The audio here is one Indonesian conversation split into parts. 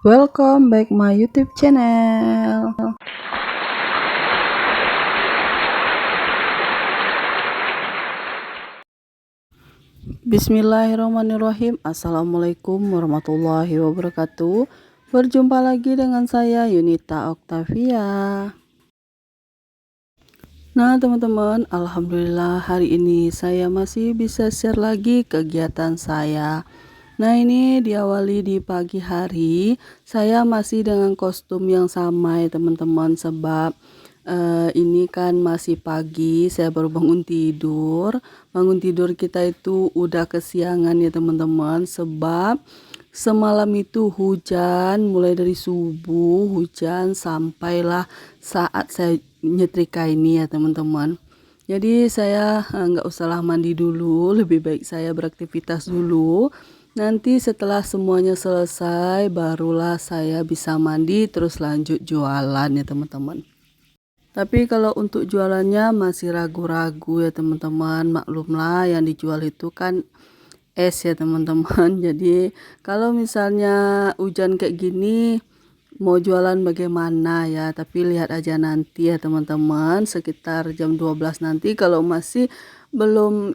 Welcome back my YouTube channel. Bismillahirrahmanirrahim. Assalamualaikum warahmatullahi wabarakatuh. Berjumpa lagi dengan saya Yunita Octavia. Nah teman-teman, alhamdulillah hari ini saya masih bisa share lagi kegiatan saya. Nah ini diawali di pagi hari, saya masih dengan kostum yang sama ya teman-teman, sebab ini kan masih pagi, saya baru bangun tidur. Bangun tidur kita itu udah kesiangan ya teman-teman, sebab semalam itu hujan, mulai dari subuh hujan sampailah saat saya nyetrika ini ya teman-teman. Jadi saya nggak usahlah mandi dulu, lebih baik saya beraktivitas dulu. Nanti setelah semuanya selesai, barulah saya bisa mandi terus lanjut jualan ya teman-teman. Tapi kalau untuk jualannya masih ragu-ragu ya teman-teman. Maklumlah yang dijual itu kan es ya teman-teman. Jadi kalau misalnya hujan kayak gini, mau jualan bagaimana ya. Tapi lihat aja nanti ya teman-teman. Sekitar jam 12 nanti kalau masih belum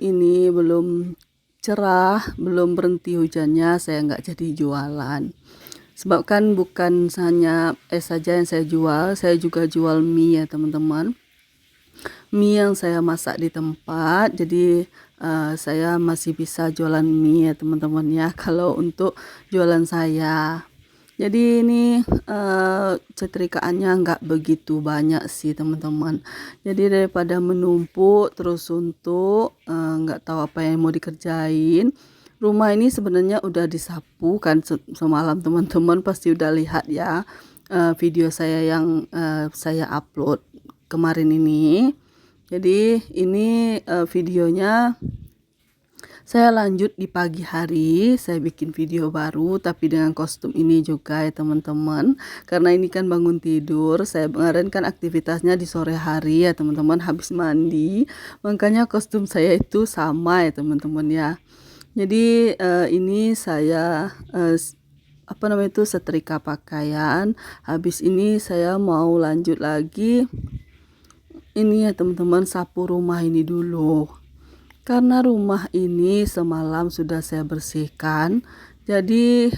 cerah, belum berhenti hujannya, saya nggak jadi jualan. Sebab kan bukan hanya es saja yang saya jual, saya juga jual mie ya teman-teman. Mie yang saya masak di tempat, jadi saya masih bisa jualan mie ya teman-teman ya, kalau untuk jualan saya. Jadi ini cetrikaannya nggak begitu banyak sih teman-teman. Jadi daripada menumpuk terus untuk nggak tahu apa yang mau dikerjain. Rumah ini sebenarnya udah disapu kan semalam, teman-teman pasti udah lihat ya video saya yang saya upload kemarin ini. Jadi ini videonya saya lanjut di pagi hari, saya bikin video baru tapi dengan kostum ini juga ya teman-teman. Karena ini kan bangun tidur, saya kemarin kan aktivitasnya di sore hari ya teman-teman, habis mandi. Makanya kostum saya itu sama ya teman-teman ya. Jadi ini saya setrika pakaian. Habis ini saya mau lanjut lagi. Ini ya teman-teman, sapu rumah ini dulu. Karena rumah ini semalam sudah saya bersihkan, jadi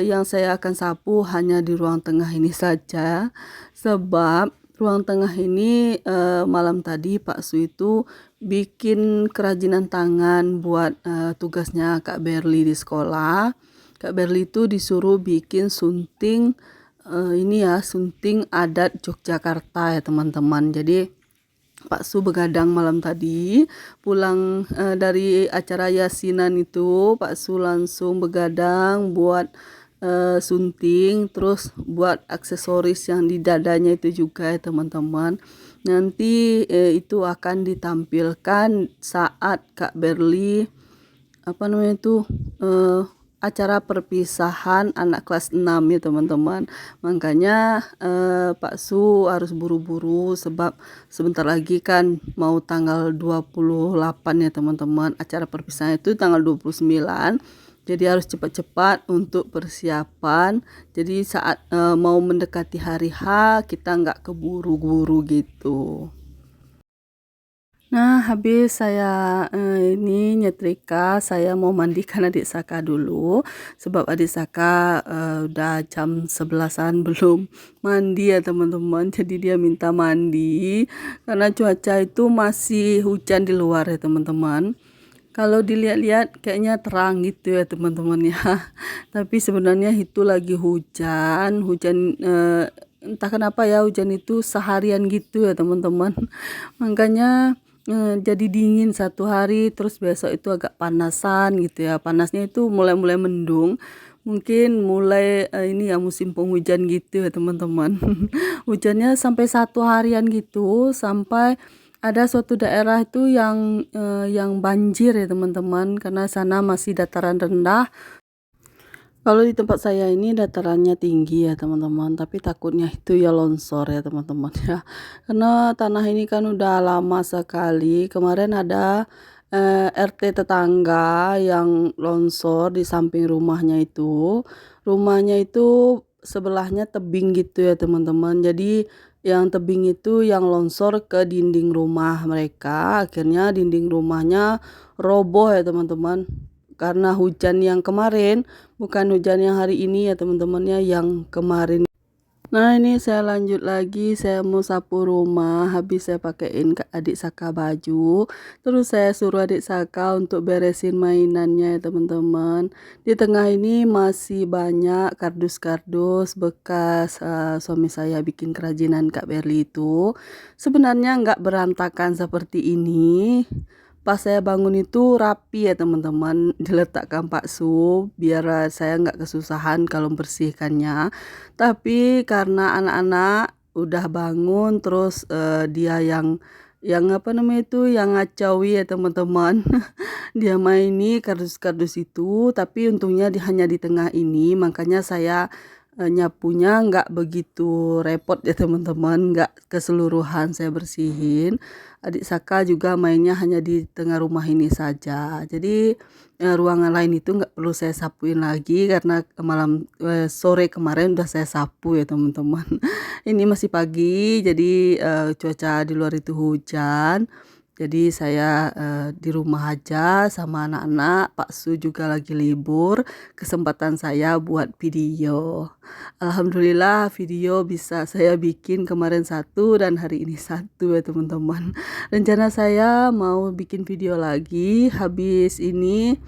yang saya akan sapu hanya di ruang tengah ini saja. Sebab ruang tengah ini malam tadi Pak Su itu bikin kerajinan tangan buat tugasnya Kak Berli di sekolah. Kak Berli itu disuruh bikin sunting sunting adat Yogyakarta ya teman-teman. Jadi Pak Su begadang malam tadi, pulang dari acara yasinan itu, Pak Su langsung begadang buat sunting, terus buat aksesoris yang di dadanya itu juga ya teman-teman. Nanti itu akan ditampilkan saat Kak Berli acara perpisahan anak kelas 6 ya teman-teman. Makanya Pak Su harus buru-buru sebab sebentar lagi kan mau tanggal 28 ya teman-teman. Acara perpisahan itu tanggal 29. Jadi harus cepat-cepat untuk persiapan. Jadi saat mau mendekati hari H kita nggak keburu-buru gitu. Nah, habis saya ini nyetrika, saya mau mandikan adik Saka dulu. Sebab adik Saka udah jam 11-an belum mandi ya teman-teman. Jadi dia minta mandi karena cuaca itu masih hujan di luar ya teman-teman. Kalau dilihat-lihat kayaknya terang gitu ya teman-teman ya. Tapi sebenarnya itu lagi hujan, entah kenapa ya hujan itu seharian gitu ya teman-teman. Makanya jadi dingin satu hari, terus besok itu agak panasan gitu ya. Panasnya itu mulai mendung, mungkin mulai ini ya musim penghujan gitu ya teman-teman. Hujannya sampai satu harian gitu, sampai ada suatu daerah itu yang banjir ya teman-teman, karena sana masih dataran rendah. Kalau di tempat saya ini datarannya tinggi ya teman-teman, tapi takutnya itu ya longsor ya teman-teman ya. Karena tanah ini kan udah lama sekali. Kemarin ada RT tetangga yang longsor di samping rumahnya itu. Rumahnya itu sebelahnya tebing gitu ya teman-teman. Jadi yang tebing itu yang longsor ke dinding rumah mereka, akhirnya dinding rumahnya roboh ya teman-teman. Karena hujan yang kemarin, bukan hujan yang hari ini ya teman-temannya, yang kemarin. Nah ini saya lanjut lagi, saya mau sapu rumah, habis saya pakein ke adik Saka baju, terus saya suruh adik Saka untuk beresin mainannya ya teman-teman. Di tengah ini masih banyak kardus-kardus bekas suami saya bikin kerajinan Kak Berli itu. Sebenarnya nggak berantakan seperti ini. Pas saya bangun itu rapi ya teman-teman, diletakkan Pak Su biar saya nggak kesusahan kalau membersihkannya. Tapi karena anak-anak udah bangun terus dia yang apa namanya itu yang ngacawi ya teman-teman. Dia maini kardus-kardus itu, tapi untungnya hanya di tengah ini, makanya saya nyapunya nggak begitu repot ya teman-teman, nggak keseluruhan saya bersihin. Adik Saka juga mainnya hanya di tengah rumah ini saja, jadi ruangan lain itu nggak perlu saya sapuin lagi karena sore kemarin udah saya sapu ya teman-teman. Ini masih pagi, jadi cuaca di luar itu hujan. Jadi saya di rumah aja sama anak-anak, Pak Su juga lagi libur, kesempatan saya buat video. Alhamdulillah video bisa saya bikin kemarin satu dan hari ini satu ya teman-teman. Rencana saya mau bikin video lagi habis ini,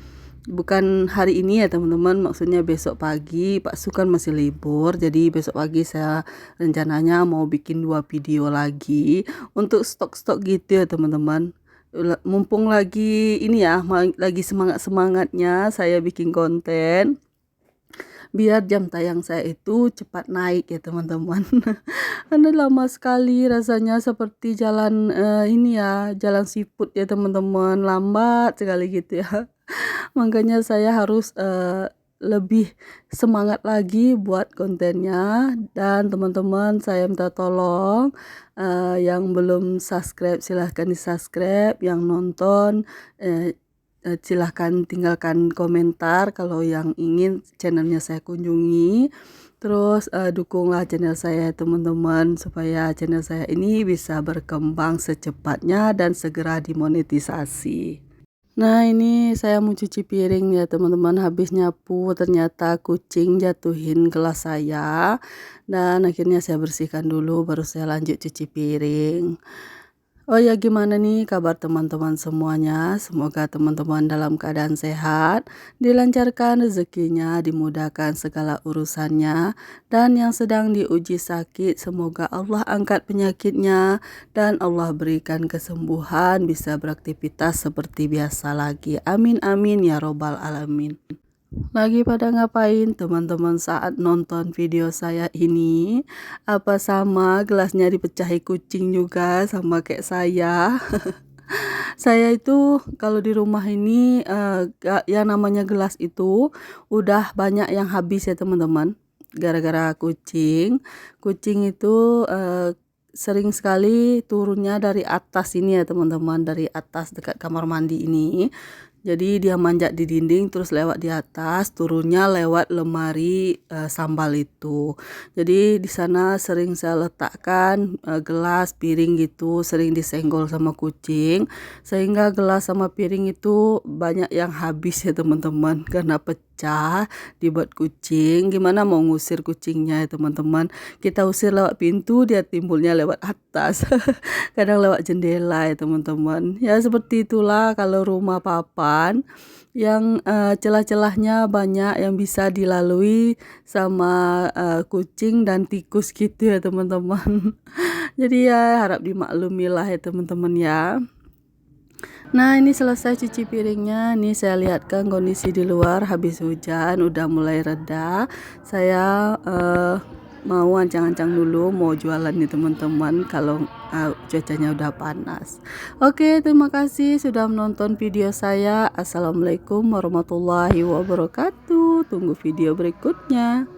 bukan hari ini ya teman-teman, maksudnya besok pagi. Pak Su kan masih libur, jadi besok pagi saya rencananya mau bikin 2 video lagi untuk stok-stok gitu ya teman-teman. Mumpung lagi ini ya, lagi semangat-semangatnya saya bikin konten biar jam tayang saya itu cepat naik ya teman-teman. Karena lama sekali rasanya seperti jalan ini ya, jalan siput ya teman-teman, lambat sekali gitu ya. Makanya saya harus lebih semangat lagi buat kontennya. Dan teman-teman saya minta tolong yang belum subscribe silahkan di subscribe, yang nonton silahkan tinggalkan komentar kalau yang ingin channelnya saya kunjungi. Terus dukunglah channel saya teman-teman supaya channel saya ini bisa berkembang secepatnya dan segera dimonetisasi. Nah ini saya mau cuci piring ya teman-teman, habis nyapu ternyata kucing jatuhin gelas saya, dan akhirnya saya bersihkan dulu baru saya lanjut cuci piring. Oh ya, gimana nih kabar teman-teman semuanya? Semoga teman-teman dalam keadaan sehat, dilancarkan rezekinya, dimudahkan segala urusannya, dan yang sedang diuji sakit semoga Allah angkat penyakitnya dan Allah berikan kesembuhan, bisa beraktivitas seperti biasa lagi. Amin amin ya robbal alamin. Lagi pada ngapain teman-teman saat nonton video saya ini? Apa sama gelasnya dipecahi kucing juga sama kayak saya? Saya itu kalau di rumah ini yang namanya gelas itu udah banyak yang habis ya teman-teman. Gara-gara kucing. Kucing itu sering sekali turunnya dari atas ini ya teman-teman, dari atas dekat kamar mandi ini. Jadi dia manjat di dinding terus lewat di atas, turunnya lewat lemari sambal itu. Jadi di sana sering saya letakkan gelas, piring gitu, sering disenggol sama kucing, sehingga gelas sama piring itu banyak yang habis ya teman-teman karena pecah dibuat kucing. Gimana mau ngusir kucingnya ya teman-teman? Kita usir lewat pintu, dia timbulnya lewat atas. Kadang lewat jendela ya teman-teman. Ya seperti itulah kalau rumah papan yang celah-celahnya banyak yang bisa dilalui sama kucing dan tikus gitu ya teman-teman. Jadi ya harap dimaklumi lah ya teman-teman ya. Nah ini selesai cuci piringnya. Nih saya lihatkan kondisi di luar habis hujan udah mulai reda. Saya mau ancang-ancang dulu mau jualan nih teman-teman kalau cuacanya udah panas. Oke, terima kasih sudah menonton video saya. Assalamualaikum warahmatullahi wabarakatuh. Tunggu video berikutnya.